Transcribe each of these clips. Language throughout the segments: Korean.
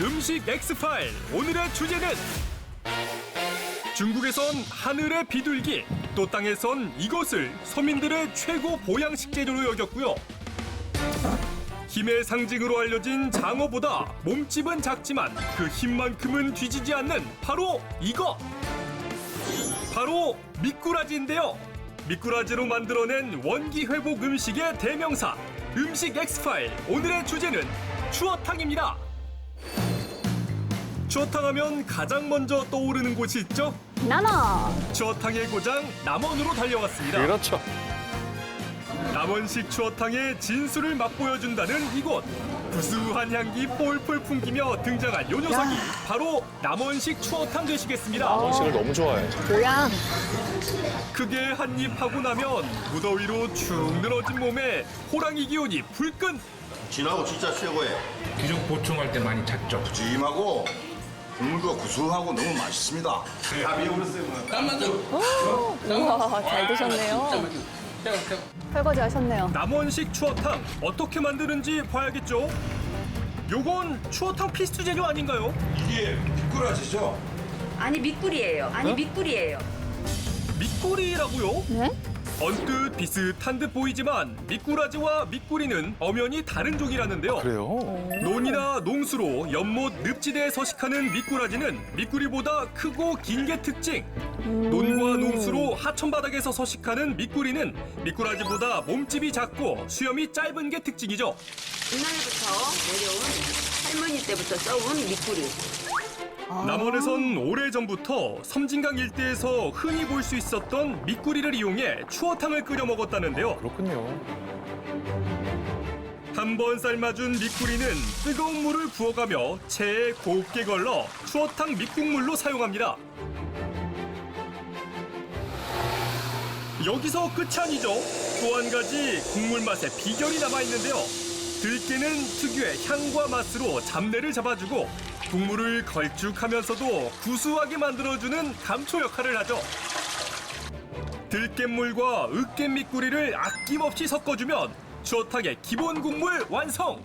음식 엑스파일 오늘의 주제는 중국에선 하늘의 비둘기, 또 땅에선 이것을 서민들의 최고 보양식 재료로 여겼고요. 힘의 상징으로 알려진 장어보다 몸집은 작지만 그 힘만큼은 뒤지지 않는 바로 이것! 바로 미꾸라지인데요. 미꾸라지로 만들어낸 원기 회복 음식의 대명사 음식 엑스파일 오늘의 주제는 추어탕입니다. 추어탕 하면 가장 먼저 떠오르는 곳이 있죠? 남원. 추어탕의 고장 남원으로 달려왔습니다. 그렇죠. 남원식 추어탕의 진수를 맛보여준다는 이곳. 구수한 향기 폴폴 풍기며 등장한 요 녀석이 바로 남원식 추어탕 되시겠습니다. 원식을 너무 좋아해. 보양. 크게 한 입 하고 나면 무더위로 축 늘어진 몸에 호랑이 기운이 불끈. 진하고 진짜 최고예요. 기존 보충할 때 많이 찼죠. 찜하고 국물도 구수하고 너무 맛있습니다. 다 비워버렸어요. 우와, 잘 드셨네요. 설거지 하셨네요. 남원식 추어탕 어떻게 만드는지 봐야겠죠? 요건 추어탕 필수 재료 아닌가요? 이게 미꾸라지죠? 아니 미꾸리예요. 미꾸리예요. 미꾸리라고요? 네? 언뜻 비슷한 듯 보이지만 미꾸라지와 미꾸리는 엄연히 다른 종이라는데요. 그래요? 논이나 농수로 연못 늪지대에 서식하는 미꾸라지는 미꾸리보다 크고 긴 게 특징. 논과 농수로 하천바닥에서 서식하는 미꾸리는 미꾸라지보다 몸집이 작고 수염이 짧은 게 특징이죠. 옛날부터 내려온 할머니 때부터 써온 미꾸리. 남원에선 오래전부터 섬진강 일대에서 흔히 볼 수 있었던 미꾸리를 이용해 추어탕을 끓여 먹었다는데요. 그렇군요. 한 번 삶아준 미꾸리는 뜨거운 물을 부어가며 체에 곱게 걸러 추어탕 밑국물로 사용합니다. 여기서 끝이 아니죠. 또 한 가지 국물 맛에 비결이 남아있는데요. 들깨는 특유의 향과 맛으로 잡내를 잡아주고 국물을 걸쭉하면서도 구수하게 만들어주는 감초 역할을 하죠. 들깨물과 으깬 미꾸리를 아낌없이 섞어주면 추어탕의 기본 국물 완성!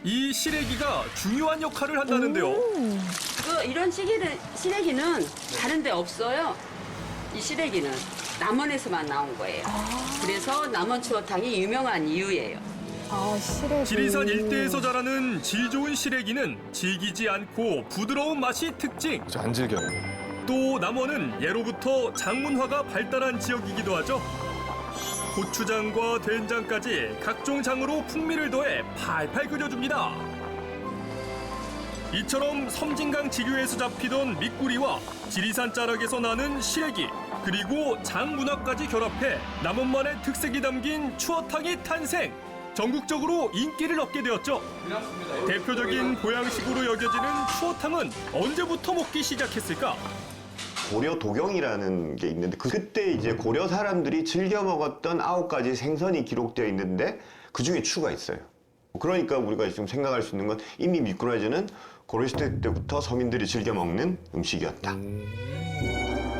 이 시래기가 중요한 역할을 한다는데요. 이런 시래기는 다른 데 없어요. 이 시래기는 남원에서만 나온 거예요. 그래서 남원 추어탕이 유명한 이유예요. 아, 시래기. 지리산 일대에서 자라는 질 좋은 시래기는 질기지 않고 부드러운 맛이 특징. 그렇죠, 안 질겨요. 또 남원은 예로부터 장문화가 발달한 지역이기도 하죠. 고추장과 된장까지 각종 장으로 풍미를 더해 팔팔 끓여줍니다. 이처럼 섬진강 지류에서 잡히던 미꾸리와 지리산 자락에서 나는 시래기, 그리고 장문화까지 결합해 남원만의 특색이 담긴 추어탕이 탄생! 전국적으로 인기를 얻게 되었죠. 대표적인 보양식으로 여겨지는 추어탕은 언제부터 먹기 시작했을까? 고려 도경이라는 게 있는데 그때 이제 고려 사람들이 즐겨 먹었던 9가지 생선이 기록되어 있는데 그중에 추가 있어요. 그러니까 우리가 지금 생각할 수 있는 건 이미 미꾸라지는 고려시대 때부터 서민들이 즐겨 먹는 음식이었다.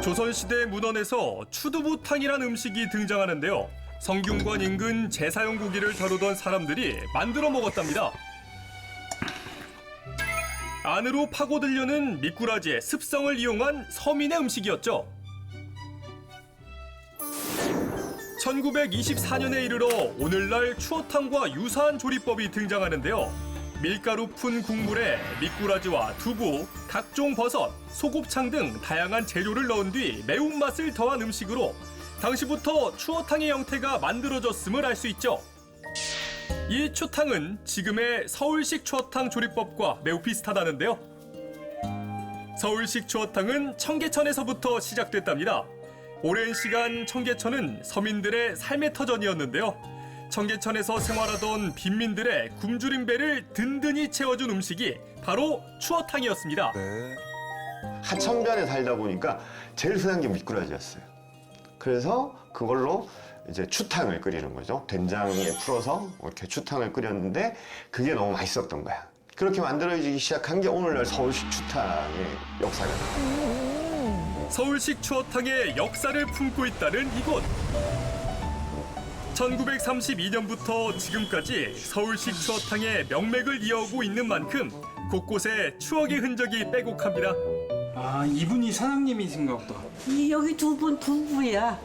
조선시대 문헌에서 추두부탕이란 음식이 등장하는데요. 성균관 인근 제사용 고기를 다루던 사람들이 만들어 먹었답니다. 안으로 파고들려는 미꾸라지의 습성을 이용한 서민의 음식이었죠. 1924년에 이르러 오늘날 추어탕과 유사한 조리법이 등장하는데요. 밀가루 푼 국물에 미꾸라지와 두부, 각종 버섯, 소곱창 등 다양한 재료를 넣은 뒤 매운맛을 더한 음식으로 당시부터 추어탕의 형태가 만들어졌음을 알 수 있죠. 이 추탕은 지금의 서울식 추어탕 조리법과 매우 비슷하다는데요. 서울식 추어탕은 청계천에서부터 시작됐답니다. 오랜 시간 청계천은 서민들의 삶의 터전이었는데요. 청계천에서 생활하던 빈민들의 굶주린 배를 든든히 채워준 음식이 바로 추어탕이었습니다. 네. 하천변에 살다 보니까 제일 흔한 게 미꾸라지였어요. 그래서 그걸로 이제 추탕을 끓이는 거죠. 된장에 풀어서 이렇게 추탕을 끓였는데 그게 너무 맛있었던 거야. 그렇게 만들어지기 시작한 게 오늘날 서울식 추탕의 역사가 됩니다. 서울식 추어탕의 역사를 품고 있다는 이곳. 1932년부터 지금까지 서울식 추어탕의 명맥을 이어오고 있는 만큼 곳곳에 추억의 흔적이 빼곡합니다. 아, 이분이 사장님이신가 보다. 여기 두 분 부부야.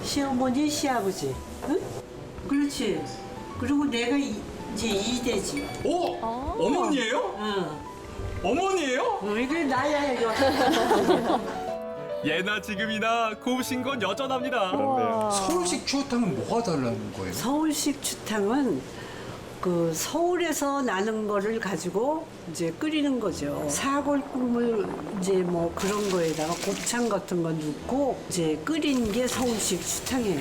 시어머니, 시아버지. 응? 그렇지. 그리고 내가 이제 이대지. 오! 어머니예요? 응. 어머니예요? 이게 나야, 이거. 예나 지금이나 고우신 건 여전합니다. 서울식 추어탕은 뭐가 달라는 거예요? 서울식 추탕은 그 서울에서 나는 거를 가지고 이제 끓이는 거죠. 사골국물 이제 뭐 그런 거에다가 곱창 같은 거 넣고 이제 끓인 게 서울식 추탕이에요.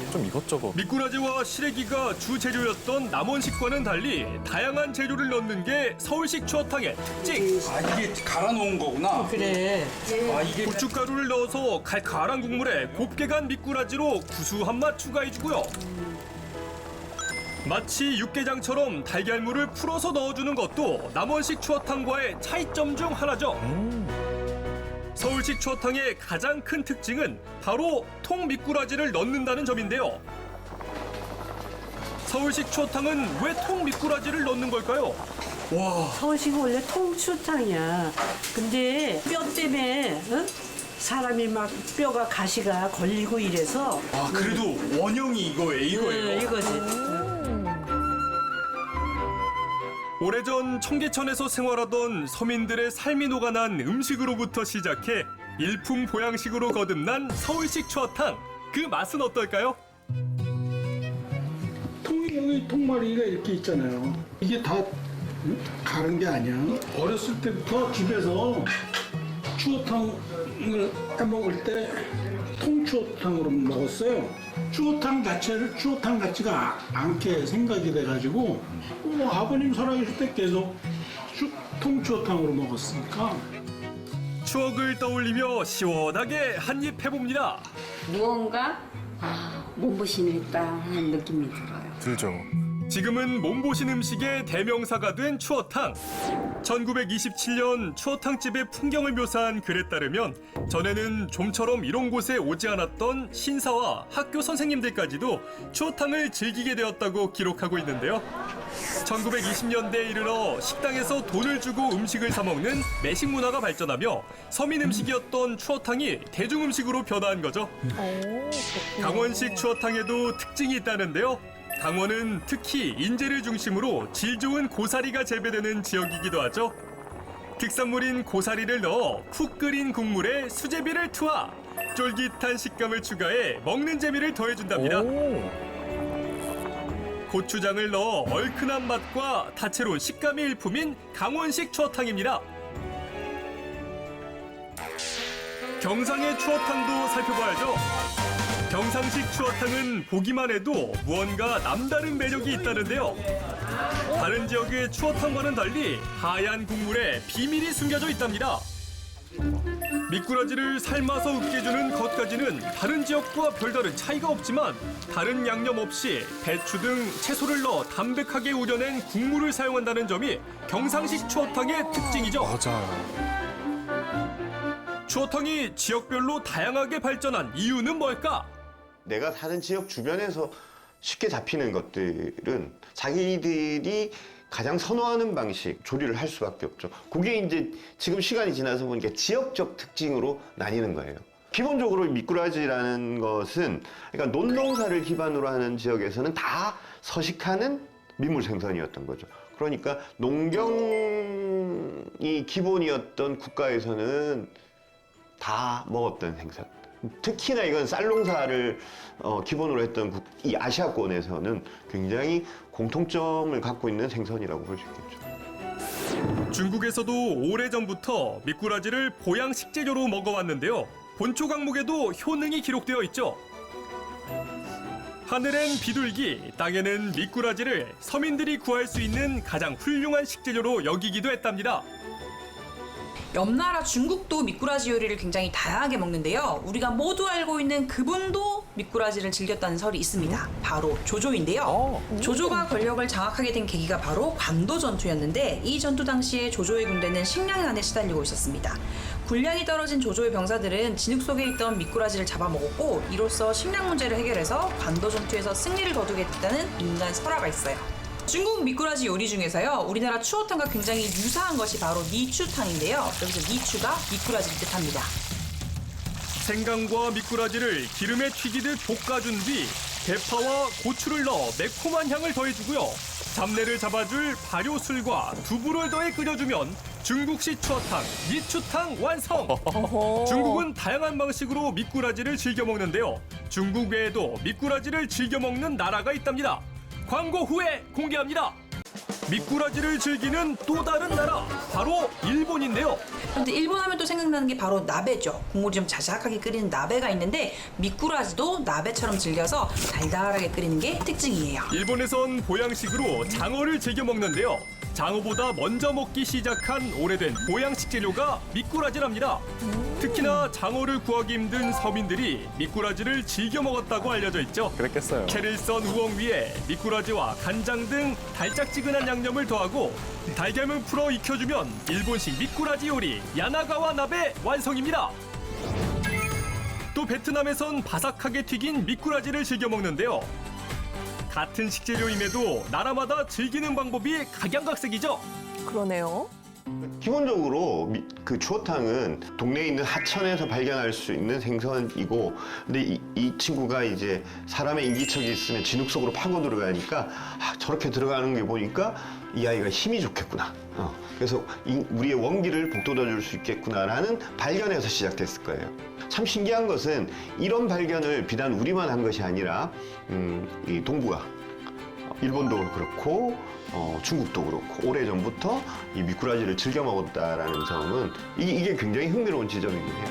미꾸라지와 시래기가 주 재료였던 남원식과는 달리 다양한 재료를 넣는 게 서울식 추어탕의 특징. 아, 이게 갈아 놓은 거구나. 그래. 아, 이게 고춧가루를 넣어서 칼칼한 국물에 곱게 간 미꾸라지로 구수한 맛 추가해주고요. 마치 육개장처럼 달걀물을 풀어서 넣어주는 것도 남원식 추어탕과의 차이점 중 하나죠. 서울식 추어탕의 가장 큰 특징은 바로 통 미꾸라지를 넣는다는 점인데요. 서울식 추어탕은 왜 통 미꾸라지를 넣는 걸까요? 서울식은 원래 통추탕이야. 근데 뼈 때문에 응? 사람이 막 뼈가 가시가 걸리고 이래서 아, 그래도 원형이 이거예요. 이거지. 오래전 청계천에서 생활하던 서민들의 삶이 녹아난 음식으로부터 시작해 일품 보양식으로 거듭난 서울식 추어탕. 그 맛은 어떨까요? 여기 통마리가 이렇게 있잖아요. 이게 다 가른 게 아니야. 어렸을 때부터 집에서 추어탕을 해 먹을 때 통추어탕으로 먹었어요. 추어탕 자체를 추어탕 같지가 않게 생각이 돼가지고 아버님 살아계실 때 계속 통추어탕으로 먹었으니까. 추억을 떠올리며 시원하게 한입 해봅니다. 무언가 몸보신을 했다 하는 느낌이 들어요. 지금은 몸보신 음식의 대명사가 된 추어탕. 1927년 추어탕집의 풍경을 묘사한 글에 따르면 전에는 좀처럼 이런 곳에 오지 않았던 신사와 학교 선생님들까지도 추어탕을 즐기게 되었다고 기록하고 있는데요. 1920년대에 이르러 식당에서 돈을 주고 음식을 사 먹는 매식 문화가 발전하며 서민 음식이었던 추어탕이 대중 음식으로 변화한 거죠. 강원식 추어탕에도 특징이 있다는데요. 강원은 특히 인제를 중심으로 질 좋은 고사리가 재배되는 지역이기도 하죠. 특산물인 고사리를 넣어 푹 끓인 국물에 수제비를 투하, 쫄깃한 식감을 추가해 먹는 재미를 더해준답니다. 고추장을 넣어 얼큰한 맛과 다채로운 식감이 일품인 강원식 추어탕입니다. 경상의 추어탕도 살펴봐야죠. 경상식 추어탕은 보기만 해도 무언가 남다른 매력이 있다는데요. 다른 지역의 추어탕과는 달리 하얀 국물에 비밀이 숨겨져 있답니다. 미꾸라지를 삶아서 으깨주는 것까지는 다른 지역과 별다른 차이가 없지만 다른 양념 없이 배추 등 채소를 넣어 담백하게 우려낸 국물을 사용한다는 점이 경상식 추어탕의 특징이죠. 추어탕이 지역별로 다양하게 발전한 이유는 뭘까? 내가 사는 지역 주변에서 쉽게 잡히는 것들은 자기들이 가장 선호하는 방식 조리를 할 수밖에 없죠. 그게 이제 지금 시간이 지나서 보니까 지역적 특징으로 나뉘는 거예요. 기본적으로 미꾸라지라는 것은 그러니까 논농사를 기반으로 하는 지역에서는 다 서식하는 민물 생선이었던 거죠. 그러니까 농경이 기본이었던 국가에서는 다 먹었던 생선. 특히나 이건 쌀농사를 기본으로 했던 이 아시아권에서는 굉장히 공통점을 갖고 있는 생선이라고 볼 수 있겠죠. 중국에서도 오래전부터 미꾸라지를 보양 식재료로 먹어왔는데요. 본초 강목에도 효능이 기록되어 있죠. 하늘엔 비둘기, 땅에는 미꾸라지를 서민들이 구할 수 있는 가장 훌륭한 식재료로 여기기도 했답니다. 옆나라 중국도 미꾸라지 요리를 굉장히 다양하게 먹는데요. 우리가 모두 알고 있는 그분도 미꾸라지를 즐겼다는 설이 있습니다. 바로 조조인데요. 조조가 권력을 장악하게 된 계기가 바로 관도 전투였는데 이 전투 당시에 조조의 군대는 식량난에 시달리고 있었습니다. 군량이 떨어진 조조의 병사들은 진흙 속에 있던 미꾸라지를 잡아먹었고 이로써 식량 문제를 해결해서 관도 전투에서 승리를 거두게 됐다는 인간 설화가 있어요. 중국 미꾸라지 요리 중에서요, 우리나라 추어탕과 굉장히 유사한 것이 바로 니추탕인데요. 여기서 니추가 미꾸라지를 뜻합니다. 생강과 미꾸라지를 기름에 튀기듯 볶아준 뒤 대파와 고추를 넣어 매콤한 향을 더해주고요. 잡내를 잡아줄 발효술과 두부를 더해 끓여주면 중국식 추어탕, 니추탕 완성! 중국은 다양한 방식으로 미꾸라지를 즐겨 먹는데요. 중국 외에도 미꾸라지를 즐겨 먹는 나라가 있답니다. 광고 후에 공개합니다. 미꾸라지를 즐기는 또 다른 나라, 바로 일본인데요. 그런데 일본 하면 또 생각나는 게 바로 나베죠. 국물이 좀 자작하게 끓이는 나베가 있는데 미꾸라지도 나베처럼 즐겨서 달달하게 끓이는 게 특징이에요. 일본에선 보양식으로 장어를 즐겨 먹는데요. 장어보다 먼저 먹기 시작한 오래된 보양식 재료가 미꾸라지랍니다. 특히나 장어를 구하기 힘든 서민들이 미꾸라지를 즐겨 먹었다고 알려져 있죠. 그랬겠어요. 채를 썬 우엉 위에 미꾸라지와 간장 등 달짝지근한 양념을 더하고 달걀을 풀어 익혀주면 일본식 미꾸라지 요리 야나가와 나베 완성입니다. 또 베트남에선 바삭하게 튀긴 미꾸라지를 즐겨 먹는데요. 같은 식재료임에도 나라마다 즐기는 방법이 각양각색이죠. 그러네요. 기본적으로 그 추어탕은 동네에 있는 하천에서 발견할 수 있는 생선이고, 근데 이 친구가 이제 사람의 인기척이 있으면 진흙 속으로 파고 들어가니까 저렇게 들어가는 게 보니까 이 아이가 힘이 좋겠구나. 그래서 우리의 원기를 북돋아 줄 수 있겠구나라는 발견에서 시작됐을 거예요. 참 신기한 것은 이런 발견을 비단 우리만 한 것이 아니라 이 동북아, 일본도 그렇고 중국도 그렇고 오래전부터 이 미꾸라지를 즐겨 먹었다라는 점은 이게 굉장히 흥미로운 지점이긴 해요.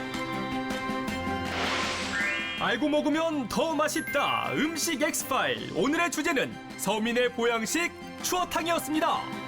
알고 먹으면 더 맛있다. 음식 엑스파일. 오늘의 주제는 서민의 보양식 추어탕이었습니다.